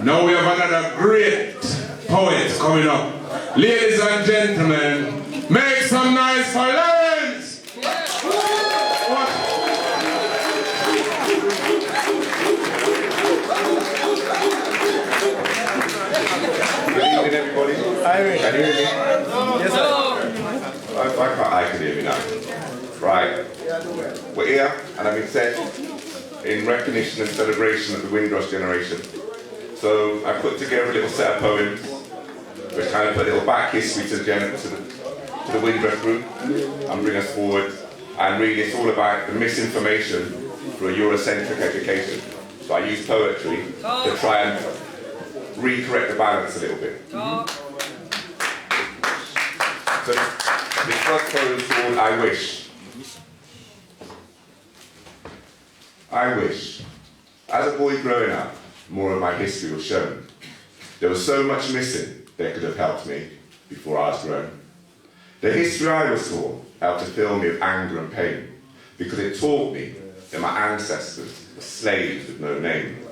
Now we have another great poet coming up. Ladies and gentlemen, make some noise for Lawrence! Good evening, everybody. Hi, Ray. Can you hear me? Yes, sir. I can hear me now. Right. We're here, and I'm set in recognition and celebration of the Windrush generation. So I put together a little set of poems, which kind of put a little back history to the Windrush group, and bring us forward. And really, it's all about the misinformation for a Eurocentric education. So I use poetry to try and recorrect the balance a little bit. So this first poem is called I Wish. I wish. As a boy growing up, more of my history was shown. There was so much missing that could have helped me before I was grown. The history I was taught helped to fill me with anger and pain, because it taught me that my ancestors were slaves with no name.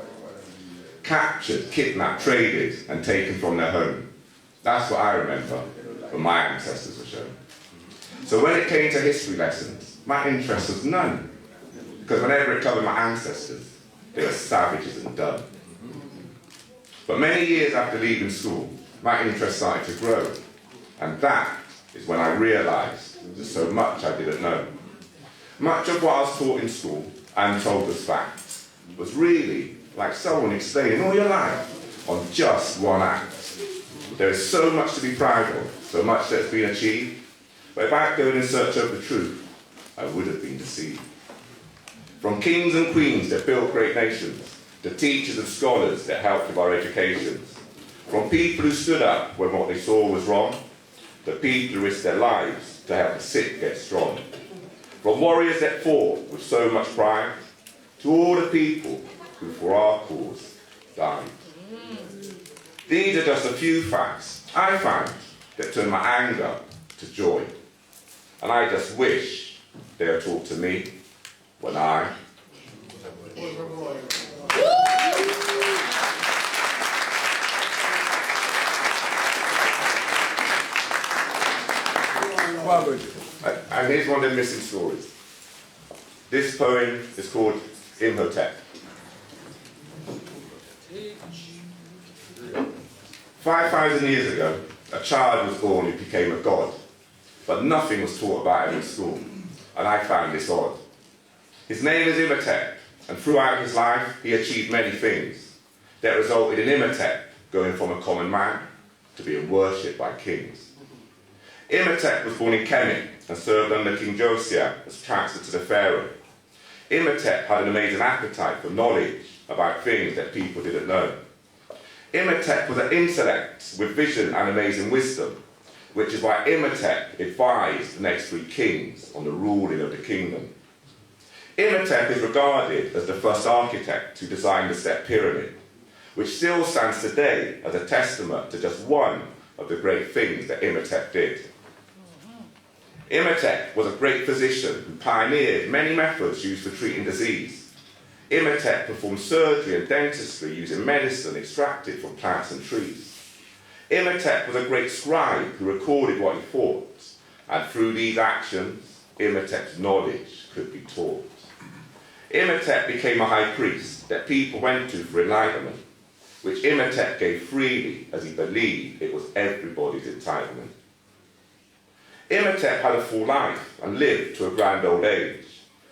Captured, kidnapped, traded, and taken from their home. That's what I remember when my ancestors were shown. So when it came to history lessons, my interest was none, because whenever it covered my ancestors, they were savages and dumb. But many years after leaving school, my interest started to grow, and that is when I realised there's so much I didn't know. Much of what I was taught in school and told as facts was really like someone explaining all your life on just one act. There is so much to be proud of, so much that's been achieved, but if I had gone in search of the truth, I would have been deceived. From kings and queens that built great nations, to teachers and scholars that helped with our educations, from people who stood up when what they saw was wrong, to people who risked their lives to help the sick get strong. From warriors that fought with so much pride, to all the people who for our cause died. These are just a few facts I found that turned my anger to joy. And I just wish they had taught to me when I and here's one of the missing stories. This poem is called Infotech. 5,000 years ago, a child was born who became a god, but nothing was taught about him in school, and I found this odd. His name is Infotech, and throughout his life, he achieved many things that resulted in Infotech going from a common man to being worshipped by kings. Infotech was born in Kemet and served under King Josiah as chancellor to the pharaoh. Infotech had an amazing appetite for knowledge about things that people didn't know. Infotech was an intellect with vision and amazing wisdom, which is why Infotech advised the next 3 kings on the ruling of the kingdom. Infotech is regarded as the first architect who designed the step pyramid, which still stands today as a testament to just one of the great things that Infotech did. Infotech was a great physician who pioneered many methods used for treating disease. Infotech performed surgery and dentistry using medicine extracted from plants and trees. Infotech was a great scribe who recorded what he thought, and through these actions, Infotech's knowledge could be taught. Infotech became a high priest that people went to for enlightenment, which Infotech gave freely as he believed it was everybody's entitlement. Infotech had a full life and lived to a grand old age,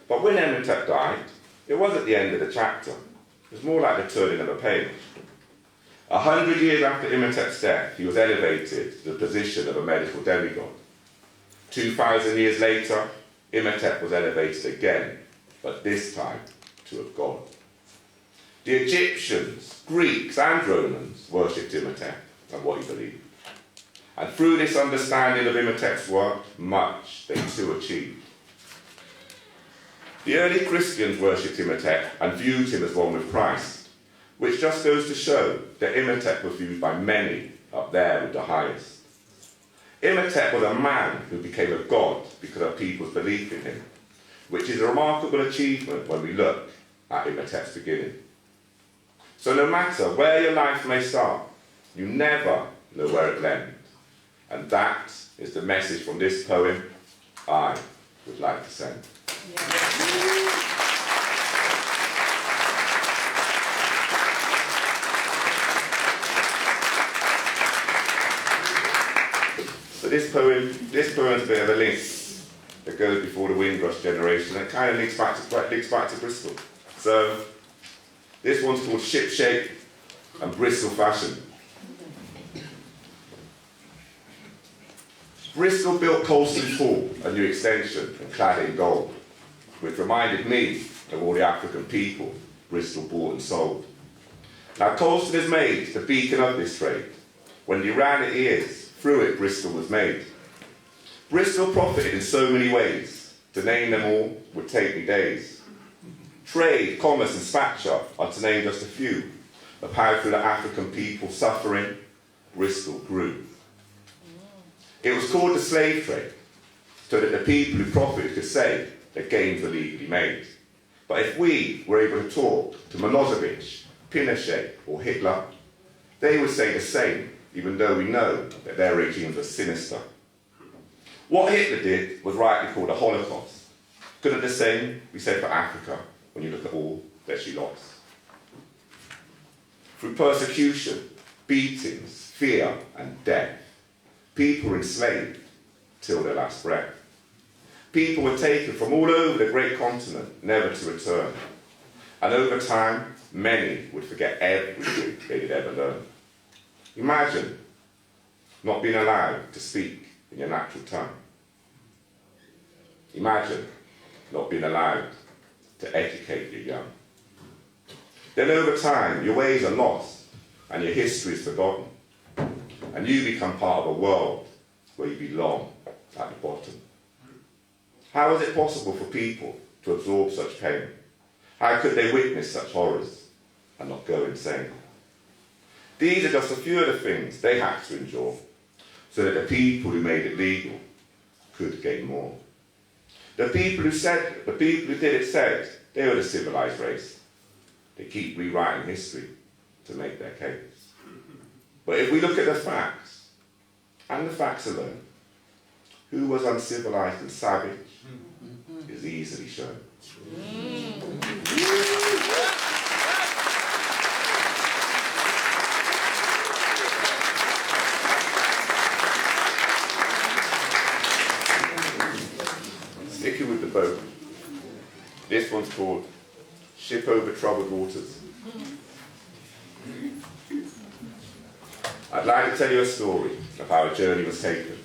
but when Infotech died, it wasn't the end of the chapter. It was more like the turning of a page. 100 years after Infotech's death, he was elevated to the position of a medical demigod. 2,000 years later, Infotech was elevated again, but this time to a god. The Egyptians, Greeks, and Romans worshipped Infotech and what he believed. And through this understanding of Infotech's work, much they too achieved. The early Christians worshipped Infotech and viewed him as one with Christ, which just goes to show that Infotech was viewed by many up there with the highest. Infotech was a man who became a god because of people's belief in him, which is a remarkable achievement when we look at Infotech's beginning. So no matter where your life may start, you never know where it'll end. And that is the message from this poem I would like to send. So this poem's a bit of a link that goes before the Windrush generation, and it kind of links back to Bristol. So this one's called Shipshape and Bristol Fashion. Bristol built Colston Pool, a new extension, and clad in gold, which reminded me of all the African people Bristol bought and sold. Now Colston is made the beacon of this trade. When the ran it is, through it Bristol was made. Bristol profited in so many ways, to name them all would take me days. Trade, commerce and spatcher are to name just a few, of how through the African people suffering, Bristol grew. It was called the slave trade, so that the people who profited could say that gains were legally made. But if we were able to talk to Milosevic, Pinochet or Hitler, they would say the same, even though we know that their regimes were sinister. What Hitler did was rightly called a Holocaust. Couldn't the same be said for Africa when you look at all that she lost? Through persecution, beatings, fear and death, people were enslaved till their last breath. People were taken from all over the great continent, never to return. And over time, many would forget everything they had ever learned. Imagine not being allowed to speak in your natural tongue. Imagine not being allowed to educate your young. Then over time, your ways are lost and your history is forgotten. And you become part of a world where you belong at the bottom. How is it possible for people to absorb such pain? How could they witness such horrors and not go insane? These are just a few of the things they had to endure, so that the people who made it legal could gain more. The people who did it said they were the civilized race. They keep rewriting history to make their case. But if we look at the facts, and the facts alone, who was uncivilized and savage is easily shown. Sticking with the boat, this one's called Ship Over Troubled Waters. I'd like to tell you a story of how a journey was taken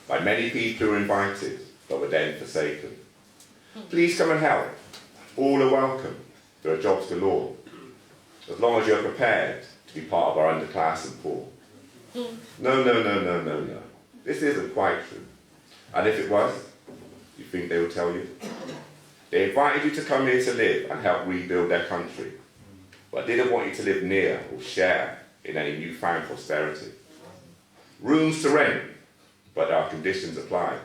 by many people who were invited but were then forsaken. Please come and help. All are welcome. There are jobs galore, as long as you're prepared to be part of our underclass and poor. No. This isn't quite true. And if it was, you think they would tell you? They invited you to come here to live and help rebuild their country, but didn't want you to live near or share in any newfound prosperity. Rooms to rent, but there are conditions applied.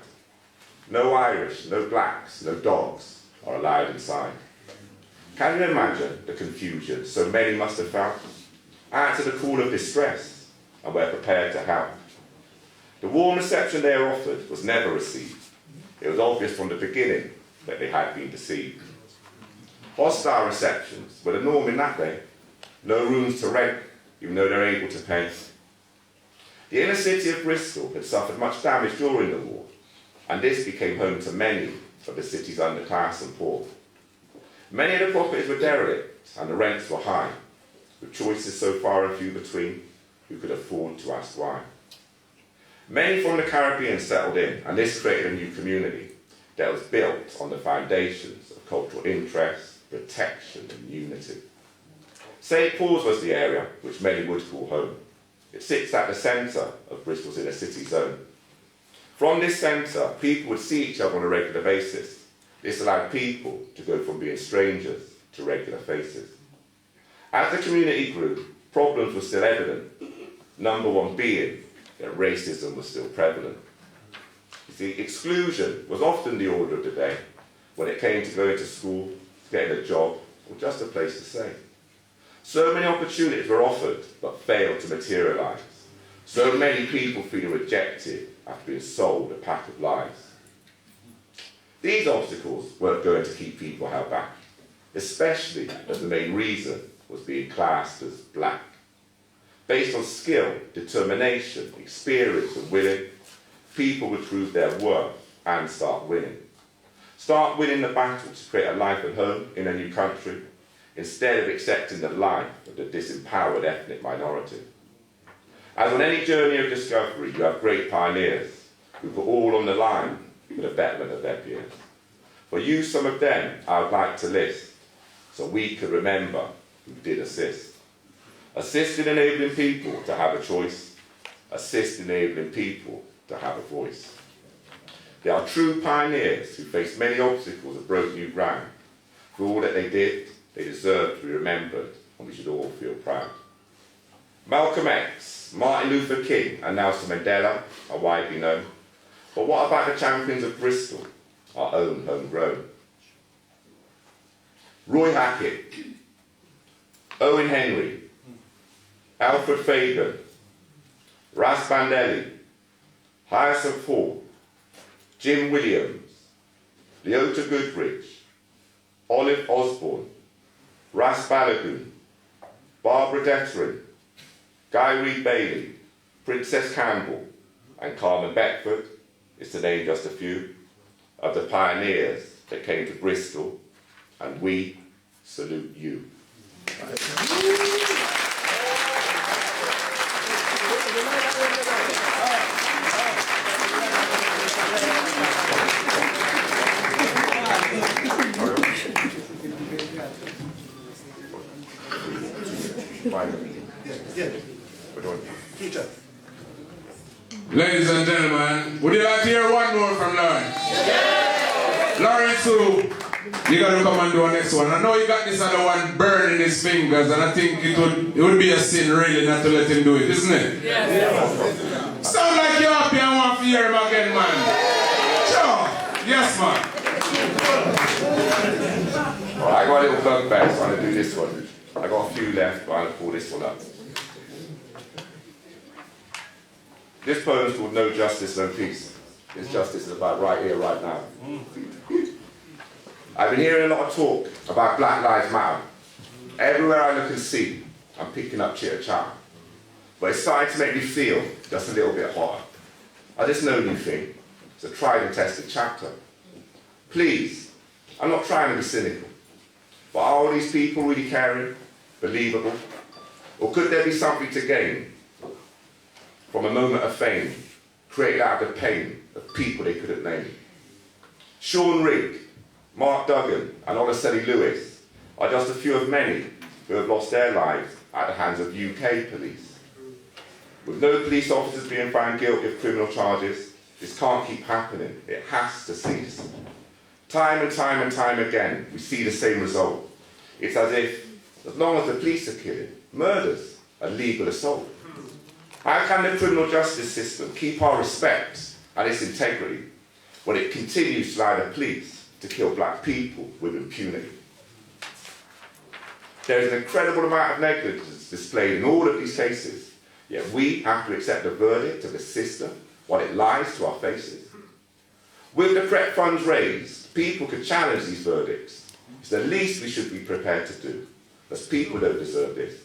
No Irish, no blacks, no dogs are allowed inside. Can you imagine the confusion so many must have felt? Answer the call of distress, and we're prepared to help. The warm reception they are offered was never received. It was obvious from the beginning that they had been deceived. Hostile receptions were the norm in that day. No rooms to rent, even though they're able to pay. The inner city of Bristol had suffered much damage during the war, and this became home to many of the city's underclass and poor. Many of the properties were derelict, and the rents were high, with choices so far and few between who could afford to ask why. Many from the Caribbean settled in, and this created a new community that was built on the foundations of cultural interest, protection and unity. St. Paul's was the area which many would call home. It sits at the centre of Bristol's inner city zone. From this centre, people would see each other on a regular basis. This allowed people to go from being strangers to regular faces. As the community grew, problems were still evident. Number one being that racism was still prevalent. You see, exclusion was often the order of the day when it came to going to school, getting a job, or just a place to stay. So many opportunities were offered but failed to materialise. So many people feeling rejected after being sold a pack of lies. These obstacles weren't going to keep people held back, especially as the main reason was being classed as black. Based on skill, determination, experience and willing, people would prove their worth and start winning. Start winning the battle to create a life at home in a new country, instead of accepting the life of the disempowered ethnic minority. As on any journey of discovery, you have great pioneers who put all on the line for the betterment of their peers. For you, some of them, I would like to list, so we could remember who did assist. Assist in enabling people to have a choice. Assist in enabling people to have a voice. They are true pioneers who faced many obstacles and broke new ground. For all that they did, they deserve to be remembered, and we should all feel proud. Malcolm X, Martin Luther King and Nelson Mandela are widely known. But what about the champions of Bristol, our own homegrown? Roy Hackett, Owen Henry, Alfred Fagan, Ras Bandelli, Hyacinth Hall, Jim Williams, Leota Goodrich, Olive Osborne, Ras Balagoon, Barbara Dettering, Guy Reed Bailey, Princess Campbell, and Carmen Beckford, is to name just a few, of the pioneers that came to Bristol, and we salute you. Ladies and gentlemen, would you like to hear one more from Lawrence? Yeah. Lawrence, you got to come and do our next one. I know you got this other one burning his fingers, and I think it would be a sin really not to let him do it, isn't it? Yeah. Sound like you're happy and want to hear him again, man. Sure. Yes, man. Well, I got a little bugbear, so I'm going to do this one. I got a few left, but I'm going to pull this one up. This poem is called No Justice, No Peace. This justice is about right here, right now. I've been hearing a lot of talk about Black Lives Matter. Everywhere I look and see, I'm picking up chitter-chatter. But it's starting to make me feel just a little bit hotter. I just know new thing. It's a tried and tested chapter. Please, I'm not trying to be cynical, but are all these people really caring, believable? Or could there be something to gain from a moment of fame, created out of the pain of people they couldn't name? Sean Rigg, Mark Duggan and Olaseli Lewis are just a few of many who have lost their lives at the hands of UK police. With no police officers being found guilty of criminal charges, this can't keep happening. It has to cease. Time and time and time again, we see the same result. It's as if, as long as the police are killing, murders are legal assault. How can the criminal justice system keep our respect and its integrity when it continues to allow the police to kill black people with impunity? There is an incredible amount of negligence displayed in all of these cases, yet we have to accept the verdict of the system while it lies to our faces. With the correct funds raised, people could challenge these verdicts. It's the least we should be prepared to do, as people don't deserve this.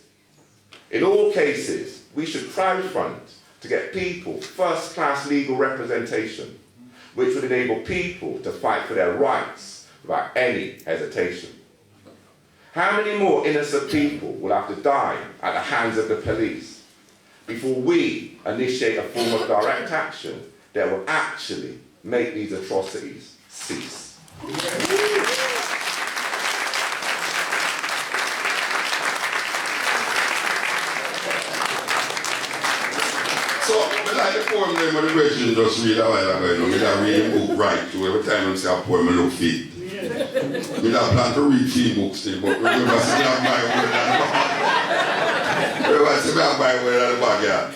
In all cases, we should crowdfund to get people first-class legal representation, which would enable people to fight for their rights without any hesitation. How many more innocent people will have to die at the hands of the police before we initiate a form of direct action that will actually make these atrocities cease? So, I like the poem name of the version just read a while ago, you know, I read the book right through. Every time I say a poem, I look fit. I plan to read 3 books still, but remember, I have my word at the back. Remember, I have my word at the back, yeah.